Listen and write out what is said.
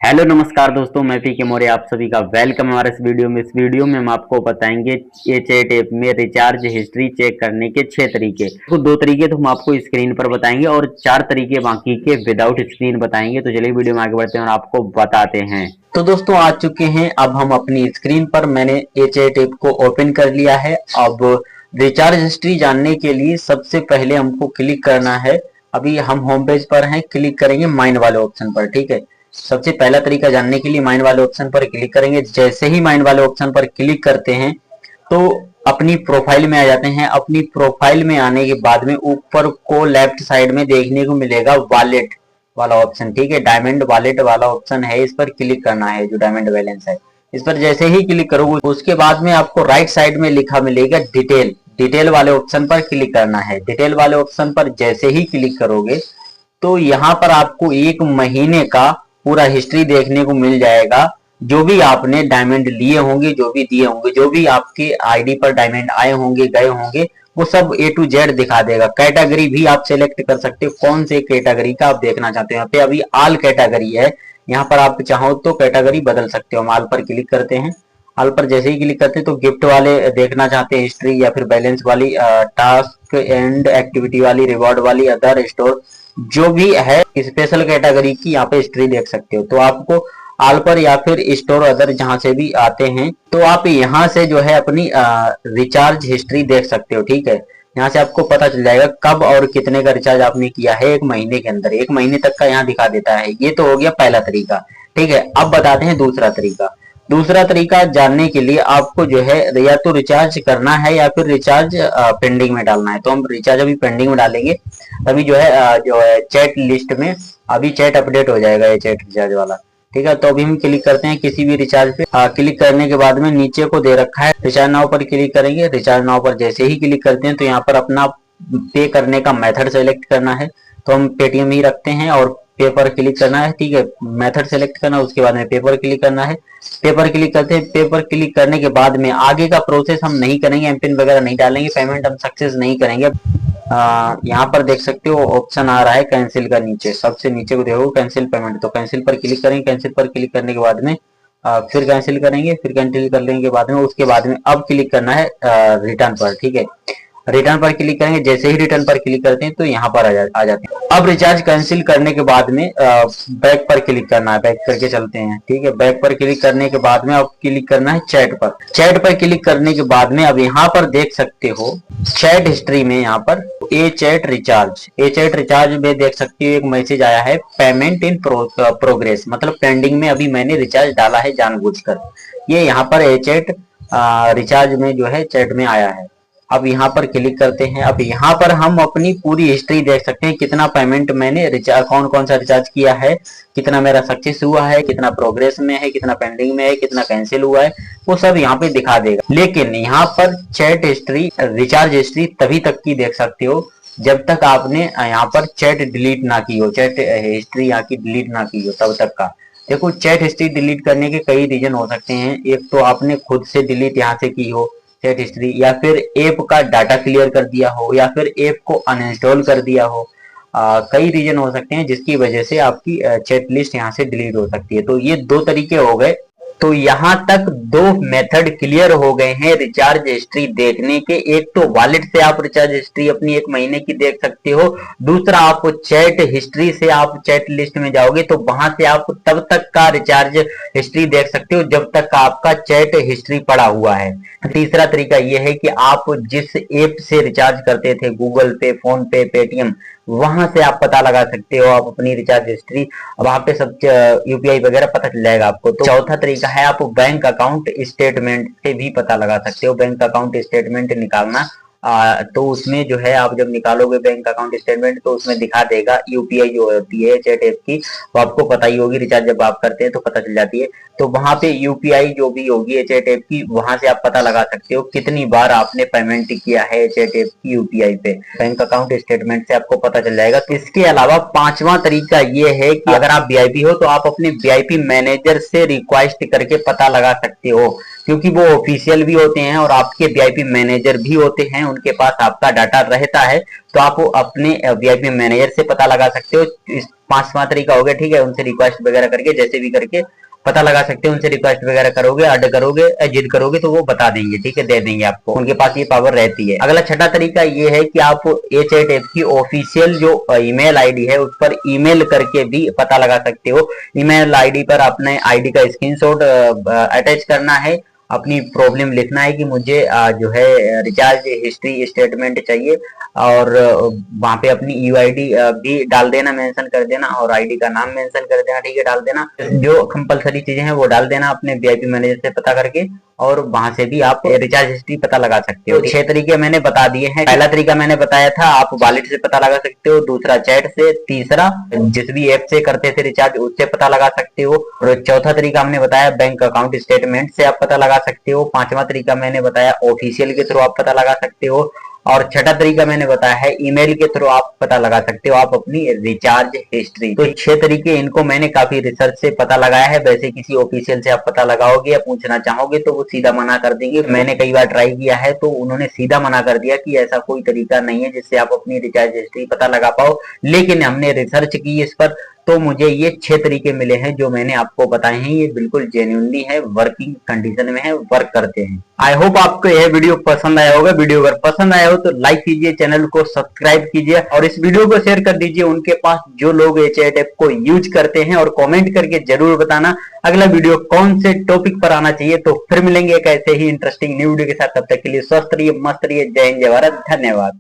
Hello नमस्कार दोस्तों, मैं पी के मौर्य आप सभी का वेलकम हमारे इस वीडियो में। इस वीडियो में हम आपको बताएंगे ये चैट ऐप में रिचार्ज हिस्ट्री चेक करने के 6 तरीके। तो 2 तरीके तो हम आपको स्क्रीन पर बताएंगे और 4 तरीके बाकी के विदाउट स्क्रीन बताएंगे। तो चलिए वीडियो में आगे बढ़ते हैं और आपको बताते हैं। तो दोस्तों आ चुके हैं अब हम अपनी स्क्रीन पर। मैंने ये चैट ऐप को ओपन कर लिया है। अब रिचार्ज हिस्ट्री जानने के लिए सबसे पहले हमको क्लिक करना है। अभी हम होम पेज पर हैं, क्लिक करेंगे माइन वाले ऑप्शन पर। ठीक है, सबसे पहला तरीका जानने के लिए माइन वाले ऑप्शन पर क्लिक करेंगे। जैसे ही माइन वाले ऑप्शन पर क्लिक करते हैं तो अपनी प्रोफाइल में आ जाते हैं। अपनी प्रोफाइल में आने के बाद में ऊपर को लेफ्ट साइड में देखने को मिलेगा वॉलेट वाला ऑप्शन। ठीक है, डायमंड वॉलेट वाला ऑप्शन है, इस पर क्लिक करना है। जो डायमंड बैलेंस है इस पर जैसे ही क्लिक करोगे उसके बाद में आपको राइट साइड में लिखा मिलेगा डिटेल। डिटेल वाले ऑप्शन पर क्लिक करना है। डिटेल वाले ऑप्शन पर जैसे ही क्लिक करोगे तो यहाँ पर आपको 1 महीने का पूरा हिस्ट्री देखने को मिल जाएगा। जो भी आपने डायमंड लिए होंगे, जो भी दिए होंगे, जो भी आपके आईडी पर डायमंड आए होंगे, गए होंगे, वो सब A to Z दिखा देगा। कैटेगरी भी आप सिलेक्ट कर सकते हो, कौन से कैटेगरी का आप देखना चाहते हो। यहाँ पे अभी ऑल कैटेगरी है, यहाँ पर आप चाहो तो कैटेगरी बदल सकते हो। हम ऑल पर क्लिक करते हैं। ऑल पर जैसे ही क्लिक करते हैं तो गिफ्ट वाले देखना चाहते हैं हिस्ट्री, या फिर बैलेंस वाली, टास्क एंड एक्टिविटी वाली, रिवॉर्ड वाली, अदर स्टोर, जो भी है स्पेशल कैटेगरी की यहाँ पे हिस्ट्री देख सकते हो। तो आपको ऑल पर या फिर स्टोर अदर जहां से भी आते हैं तो आप यहाँ से जो है अपनी रिचार्ज हिस्ट्री देख सकते हो। ठीक है, यहाँ से आपको पता चल जाएगा कब और कितने का रिचार्ज आपने किया है 1 महीने के अंदर। 1 महीने तक का यहाँ दिखा देता है। ये तो हो गया पहला तरीका। ठीक है, अब बताते हैं दूसरा तरीका। दूसरा तरीका जानने के लिए आपको जो है या तो रिचार्ज करना है या फिर रिचार्ज पेंडिंग में डालना है। तो हम रिचार्ज अभी पेंडिंग में डालेंगे, तभी जो है चैट लिस्ट में अभी चैट अपडेट हो जाएगा ये चैट रिचार्ज वाला। ठीक है, तो अभी हम क्लिक करते हैं किसी भी रिचार्ज पे। क्लिक करने के बाद में नीचे को दे रखा है रिचार्ज नाउ पर क्लिक करेंगे। रिचार्ज नाउ पर जैसे ही क्लिक करते हैं तो यहाँ पर अपना पे करने का मेथड सेलेक्ट करना है। तो हम पेटीएम ही रखते हैं और पे पर क्लिक करना है। ठीक है, मेथड सेलेक्ट करना, उसके बाद में पे पर क्लिक करना है। पे पर क्लिक करते हैं। पे पर क्लिक करने के बाद में आगे का प्रोसेस हम नहीं करेंगे, एमपिन वगैरह नहीं डालेंगे, पेमेंट हम सक्सेस नहीं करेंगे। यहाँ पर देख सकते हो ऑप्शन आ रहा है कैंसिल का, नीचे सबसे नीचे को देखो कैंसिल पेमेंट। तो कैंसिल पर क्लिक करेंगे। कैंसिल पर क्लिक करने के बाद में फिर कैंसिल करेंगे। फिर कैंसिल करने के बाद में उसके बाद में अब क्लिक करना है रिटर्न पर। ठीक है, रिटर्न पर क्लिक करेंगे। जैसे ही रिटर्न पर क्लिक करते हैं तो यहाँ पर आ जाते हैं। अब रिचार्ज कैंसिल करने के बाद में बैक पर क्लिक करना है। बैक करके चलते हैं। ठीक है, बैक पर क्लिक करने के बाद में अब क्लिक करना है चैट पर। चैट पर क्लिक करने के बाद में अब यहाँ पर देख सकते हो चैट हिस्ट्री में यहाँ पर ए चैट रिचार्ज में देख सकते हो एक मैसेज आया है पेमेंट इन प्रोग्रेस, मतलब पेंडिंग में अभी मैंने रिचार्ज डाला है जानबूझकर। ये यहाँ पर ए चैट रिचार्ज में जो है चैट में आया है। अब यहाँ पर क्लिक करते हैं। अब यहाँ पर हम अपनी पूरी हिस्ट्री देख सकते हैं, कितना पेमेंट मैंने रिचार्ज, कौन कौन सा रिचार्ज किया है, कितना मेरा सक्सेस हुआ है, कितना प्रोग्रेस में है, कितना पेंडिंग में है, कितना कैंसिल हुआ है, वो सब यहाँ पे दिखा देगा। लेकिन यहाँ पर चैट हिस्ट्री, रिचार्ज हिस्ट्री तभी तक की देख सकते हो जब तक आपने यहाँ पर चैट डिलीट ना की हो, चैट हिस्ट्री यहाँ की डिलीट ना की हो, तब तक का। देखो, चैट हिस्ट्री डिलीट करने के कई रीजन हो सकते हैं। एक तो आपने खुद से डिलीट यहाँ से की हो चैट हिस्ट्री, या फिर ऐप का डाटा क्लियर कर दिया हो, या फिर ऐप को अनइंस्टॉल कर दिया हो। कई रीजन हो सकते हैं जिसकी वजह से आपकी चैट लिस्ट यहाँ से डिलीट हो सकती है। तो ये 2 तरीके हो गए। तो यहाँ तक 2 मेथड क्लियर हो गए हैं रिचार्ज हिस्ट्री देखने के। एक तो वॉलेट से आप रिचार्ज हिस्ट्री अपनी 1 महीने की देख सकते हो। दूसरा आप चैट हिस्ट्री से आप चैट लिस्ट में जाओगे तो वहां से आप तब तक का रिचार्ज हिस्ट्री देख सकते हो जब तक का आपका चैट हिस्ट्री पड़ा हुआ है। तीसरा तरीका यह है कि आप जिस ऐप से रिचार्ज करते थे, गूगल पे, फोन पे, पेटीएम, वहां से आप पता लगा सकते हो आप अपनी रिचार्ज हिस्ट्री। वहां पे सब यूपीआई वगैरह पता चल जाएगा आपको। तो चौथा तरीका है आप बैंक अकाउंट स्टेटमेंट से भी पता लगा सकते हो। बैंक अकाउंट स्टेटमेंट निकालना, तो उसमें जो है आप जब निकालोगे बैंक अकाउंट स्टेटमेंट तो उसमें दिखा देगा यूपीआई जो होती है चैट ऐप की, वो आपको पता ही होगी, रिचार्ज जब आप करते हैं तो पता चल जाती है। तो वहां पे यूपीआई जो भी होगी चैट ऐप की, वहां से आप पता लगा सकते हो कितनी बार आपने पेमेंट किया है चैट ऐप की यूपीआई पे। बैंक अकाउंट स्टेटमेंट से आपको पता चल जाएगा। इसके अलावा 5वां तरीका ये है कि अगर आप वीआईपी हो तो आप अपने वीआईपी मैनेजर से रिक्वेस्ट करके पता लगा सकते हो, क्योंकि वो ऑफिशियल भी होते हैं और आपके वीआईपी मैनेजर भी होते हैं, उनके पास आपका डाटा रहता है। तो आप अपने वीआईपी मैनेजर से पता लगा सकते हो। पांचवा तरीका हो गया, ठीक है, उनसे रिक्वेस्ट वगैरह करके जैसे भी करके पता लगा सकते हो, उनसे रिक्वेस्ट वगैरह करोगे, ऐड करोगे, जिद करोगे तो वो बता देंगे, ठीक है, दे देंगे आपको, उनके पास ये पावर रहती है। अगला छठा तरीका ये है कि आप ये चैट ऐप की ऑफिशियल जो ईमेल आईडी है उस पर ईमेल करके भी पता लगा सकते हो। ईमेल आईडी पर अपने आईडी का स्क्रीनशॉट अटैच करना है, अपनी प्रॉब्लम लिखना है कि मुझे जो है रिचार्ज हिस्ट्री स्टेटमेंट चाहिए, और वहां पे अपनी यूआईडी भी डाल देना, मेंशन कर देना, और आईडी का नाम मेंशन कर देना, ठीक है, डाल देना, जो कंपलसरी चीजें हैं वो डाल देना अपने वीआईपी मैनेजर से पता करके, और वहां से भी आप रिचार्ज हिस्ट्री पता लगा सकते हो। 6 तरीके मैंने बता दिए हैं। पहला तरीका मैंने बताया था आप वॉलेट से पता लगा सकते हो, दूसरा चैट से, तीसरा जिस भी ऐप से करते थे रिचार्ज उससे पता लगा सकते हो, और चौथा तरीका हमने बताया बैंक अकाउंट स्टेटमेंट से आप पता लगा सकते हो, पांचवा तरीका मैंने बताया ऑफिशियल के थ्रू आप पता लगा सकते हो, और छठा तरीका मैंने बताया है ईमेल के थ्रू आप पता लगा सकते हो आप अपनी रिचार्ज हिस्ट्री। तो 6 तरीके इनको मैंने काफी रिसर्च से पता लगाया है। वैसे किसी ऑफिशियल से आप पता लगाओगे या पूछना चाहोगे तो वो सीधा मना कर देंगे। मैंने कई बार ट्राई किया है तो उन्होंने सीधा मना कर दिया कि ऐसा कोई तरीका नहीं है जिससे आप अपनी रिचार्ज हिस्ट्री पता लगा पाओ। लेकिन हमने रिसर्च की इस पर, तो मुझे ये 6 तरीके मिले हैं जो मैंने आपको बताए हैं, ये बिल्कुल जेन्युइनली है, वर्किंग कंडीशन में है, वर्क करते हैं। आई होप आपको यह वीडियो पसंद आया होगा। वीडियो अगर पसंद आया हो तो लाइक कीजिए, चैनल को सब्सक्राइब कीजिए, और इस वीडियो को शेयर कर दीजिए उनके पास जो लोग ये चैट ऐप को यूज करते हैं, और कमेंट करके जरूर बताना अगला वीडियो कौन से टॉपिक पर आना चाहिए। तो फिर मिलेंगे एक ऐसे ही इंटरेस्टिंग न्यू वीडियो के साथ, तब तक के लिए स्वस्थ रहिए, मस्त रहिए, जय हिंद, जय भारत, धन्यवाद।